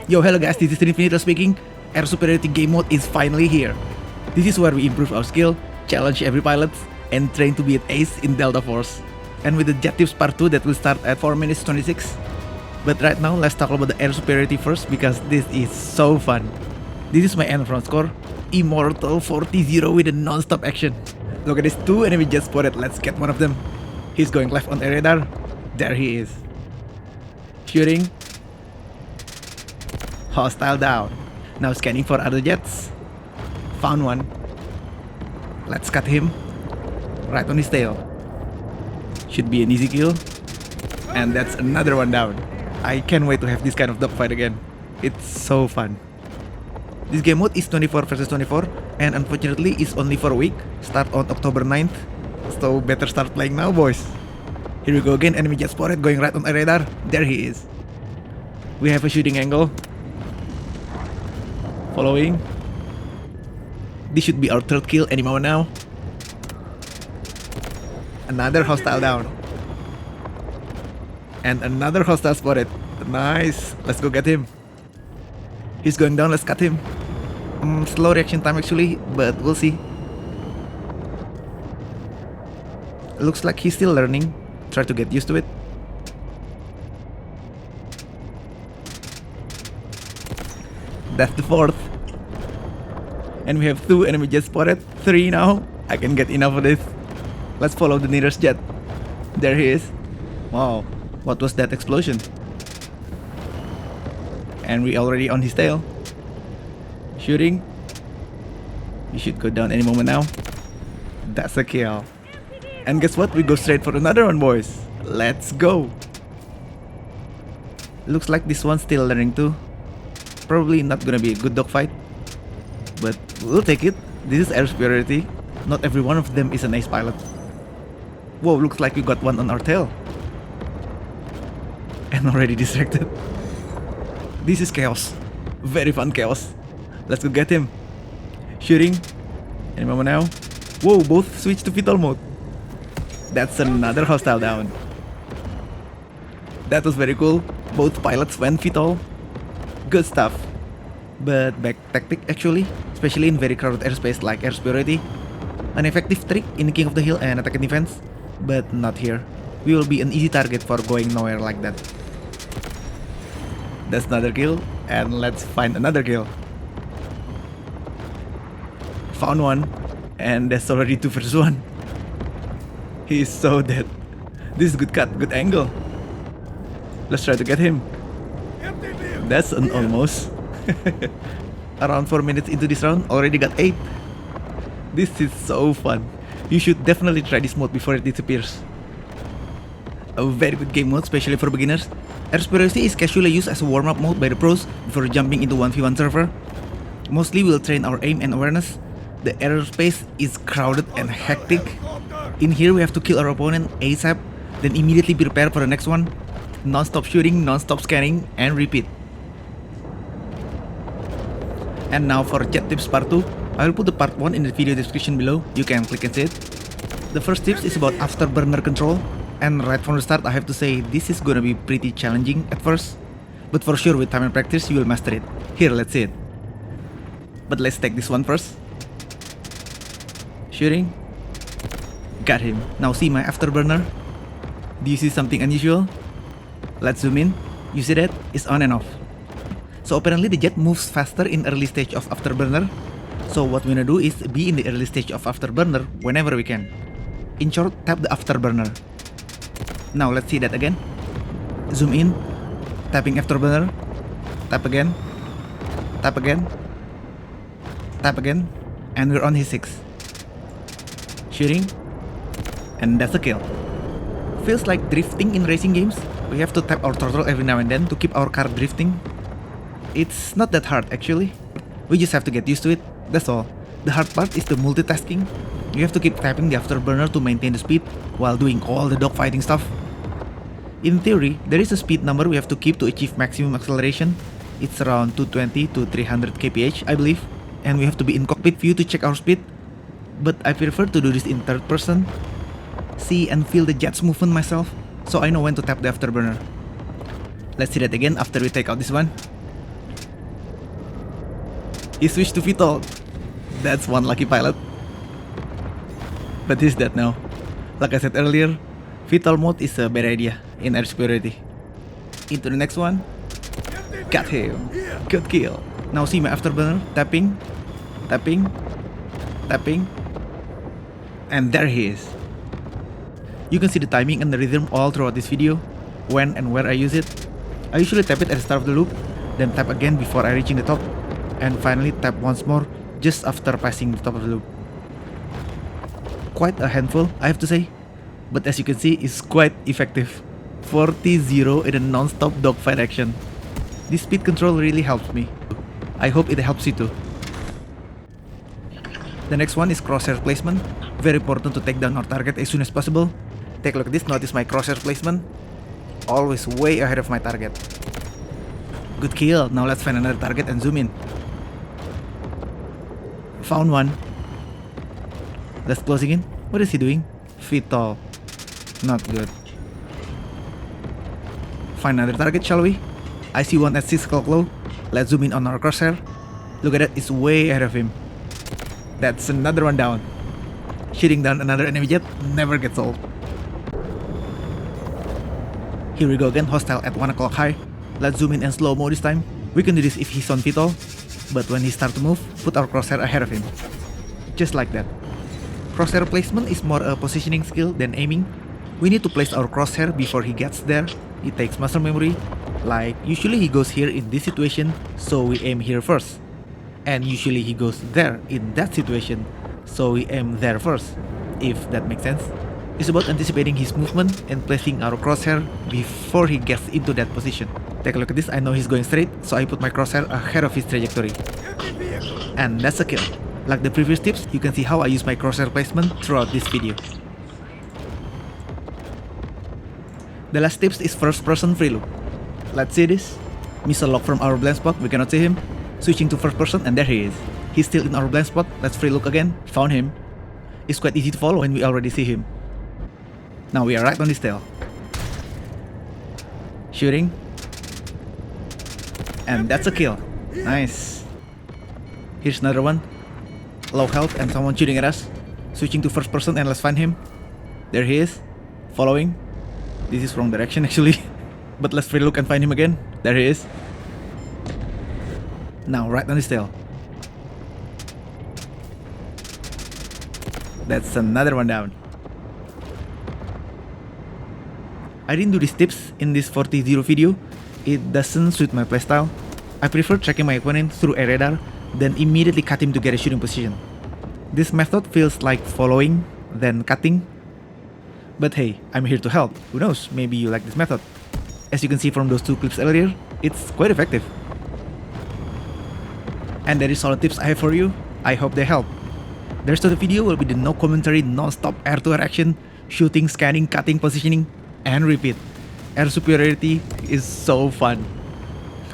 Yo, hello guys, this is Nvidia speaking. Air Superiority game mode is finally here. This is where we improve our skill, challenge every pilot, and train to be an ace in Delta Force. And with the Jet Tips Part 2 that will start at 4 minutes 26. But right now, let's talk about the Air Superiority first because this is so fun. This is my end front score, Immortal 40-0 with a non-stop action. Look at these two enemy jets spotted, let's get one of them. He's going left on the radar, there he is. Shooting. Hostile down. Now scanning for other jets. Found one. Let's cut him. Right on his tail. Should be an easy kill. And that's another one down. I can't wait to have this kind of dogfight again. It's so fun. This game mode is 24 versus 24 and unfortunately it's only for a week. Start on October 9th. So better start playing now, boys. Here we go again, enemy jet spotted going right on the radar. There he is. We have a shooting angle. Following. This should be our third kill any moment now. Another hostile down. And another hostile spotted. Nice. Let's go get him. He's going down, let's cut him. Slow reaction time actually, but we'll see. Looks like he's still learning. Try to get used to it. That's the fourth. And we have 2 enemy jets spotted. 3 now. I can get enough of this. Let's follow the nearest jet. There he is. Wow, what was that explosion? And we already on his tail. Shooting. He should go down any moment now. That's a kill. And guess what? We go straight for another one, boys. Let's go. Looks like this one's still learning too. Probably not gonna be a good dogfight, but we'll take it. This is Air Superiority. Not every one of them is an ace pilot. Whoa, looks like we got one on our tail. And already distracted. This is chaos. Very fun chaos. Let's go get him. Shooting. Any moment now. Whoa, both switch to VTOL mode. That's another hostile down. That was very cool. Both pilots went VTOL. Good stuff. But bad tactic actually, especially in very crowded airspace like Air Superiority. An effective trick in King of the Hill and attack and defense, but not here. We will be an easy target for going nowhere like that. That's another kill, and let's find another kill. Found one, and that's already 2 versus 1. He is so dead. This is good cut, good angle. Let's try to get him. That's an almost. Around 4 minutes into this round, already got 8. This is so fun. You should definitely try this mode before it disappears. A very good game mode, especially for beginners. Air Superiority is casually used as a warm-up mode by the pros before jumping into 1v1 server. Mostly we'll train our aim and awareness. The airspace is crowded and hectic. In here we have to kill our opponent ASAP, then immediately be prepared for the next one. Non-stop shooting, non-stop scanning, and repeat. And now for Jet Tips Part 2, I will put the Part 1 in the video description below, you can click and see it. The first tips is about afterburner control, and right from the start I have to say this is gonna be pretty challenging at first, but for sure with time and practice you will master it. Here, let's see it. But let's take this one first. Shooting. Got him. Now see my afterburner. Do you see something unusual? Let's zoom in. You see that? It's on and off. So apparently the jet moves faster in early stage of afterburner. So what we wanna do is be in the early stage of afterburner whenever we can. In short, tap the afterburner. Now let's see that again. Zoom in. Tapping afterburner. Tap again. Tap again. Tap again. And we're on his 6. Shooting. And that's a kill. Feels like drifting in racing games. We have to tap our throttle every now and then to keep our car drifting. It's not that hard actually. We just have to get used to it, that's all. The hard part is the multitasking. You have to keep tapping the afterburner to maintain the speed while doing all the dogfighting stuff. In theory, there is a speed number we have to keep to achieve maximum acceleration. It's around 220 to 300 kph I believe. And we have to be in cockpit view to check our speed. But I prefer to do this in third person. See and feel the jet's movement myself, so I know when to tap the afterburner. Let's see that again after we take out this one. He switched to VTOL. That's one lucky pilot. But he's dead now. Like I said earlier, VTOL mode is a bad idea in air superiority. Into the next one. Got him. Good kill. Now see my afterburner tapping, tapping, tapping. And there he is. You can see the timing and the rhythm all throughout this video, when and where I use it. I usually tap it at the start of the loop, then tap again before I reaching the top, and finally tap once more just after passing the top of the loop. Quite a handful, I have to say, but as you can see, it's quite effective. 40-0 in a non-stop dogfight action. This speed control really helps me. I hope it helps you too. The next one is crosshair placement. Very important to take down our target as soon as possible. Take a look at this, notice my crosshair placement. Always way ahead of my target. Good kill, now let's find another target and zoom in. Found one. That's closing in. What is he doing? VTOL. Not good. Find another target, shall we? I see one at 6 o'clock low. Let's zoom in on our crosshair. Look at that, it's way ahead of him. That's another one down. Shooting down another enemy jet never gets old. Here we go again, hostile at 1 o'clock high. Let's zoom in and slow-mo this time. We can do this if he's on VTOL, but when he starts to move, put our crosshair ahead of him. Just like that. Crosshair placement is more a positioning skill than aiming. We need to place our crosshair before he gets there. It takes muscle memory. Like, usually he goes here in this situation, so we aim here first. And usually he goes there in that situation, so we aim there first, if that makes sense. It's about anticipating his movement and placing our crosshair before he gets into that position. Take a look at this, I know he's going straight, so I put my crosshair ahead of his trajectory. And that's a kill. Like the previous tips, you can see how I use my crosshair placement throughout this video. The last tips is first person free look. Let's see this. Missile lock from our blind spot, we cannot see him. Switching to first person, and there he is. He's still in our blind spot. Let's free look again. Found him. It's quite easy to follow when we already see him. Now we are right on his tail. Shooting. And that's a kill. Nice. Here's another one. Low health and someone shooting at us. Switching to first person and let's find him. There he is. Following. This is wrong direction actually. But let's free look and find him again. There he is. Now right on his tail. That's another one down. I didn't do these tips in this 40-0 video. It doesn't suit my playstyle. I prefer tracking my opponent through a radar, then immediately cut him to get a shooting position. This method feels like following, then cutting. But hey, I'm here to help. Who knows, maybe you like this method. As you can see from those two clips earlier, it's quite effective. And that is all the tips I have for you. I hope they help. The rest of the video will be the no commentary, non-stop air-to-air action, shooting, scanning, cutting, positioning, and repeat. Air superiority is so fun.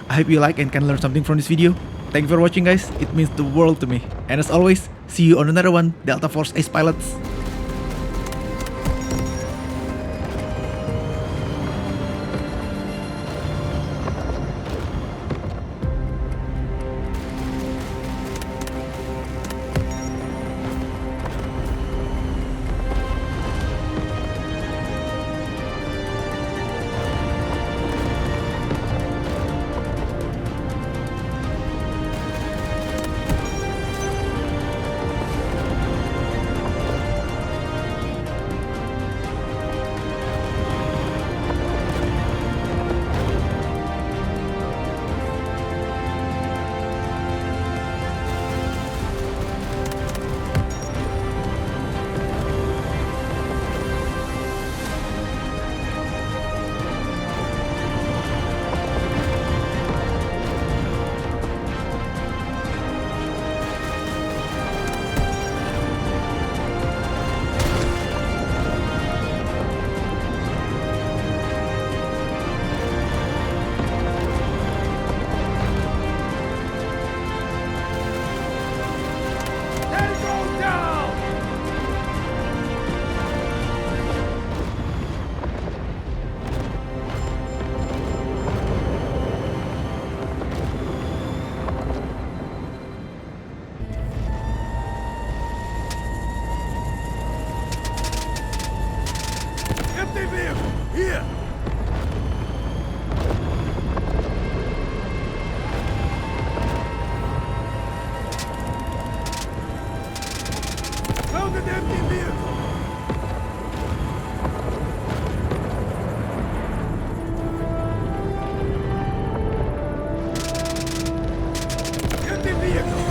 I hope you like and can learn something from this video. Thank you for watching guys, it means the world to me. And as always, see you on another one, Delta Force Ace Pilots. Found an empty vehicle! Empty vehicle!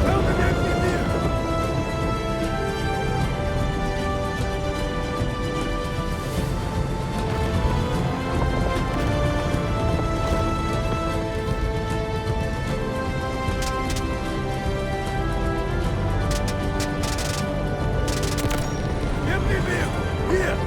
Found an empty vehicle! Empty vehicle! Here!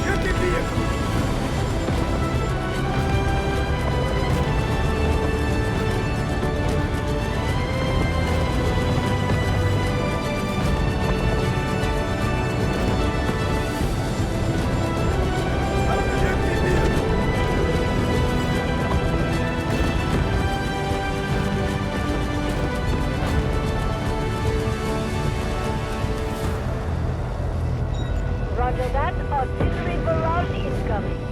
Empty vehicle! Found an empty vehicle! Roger that. Artillery barrage incoming.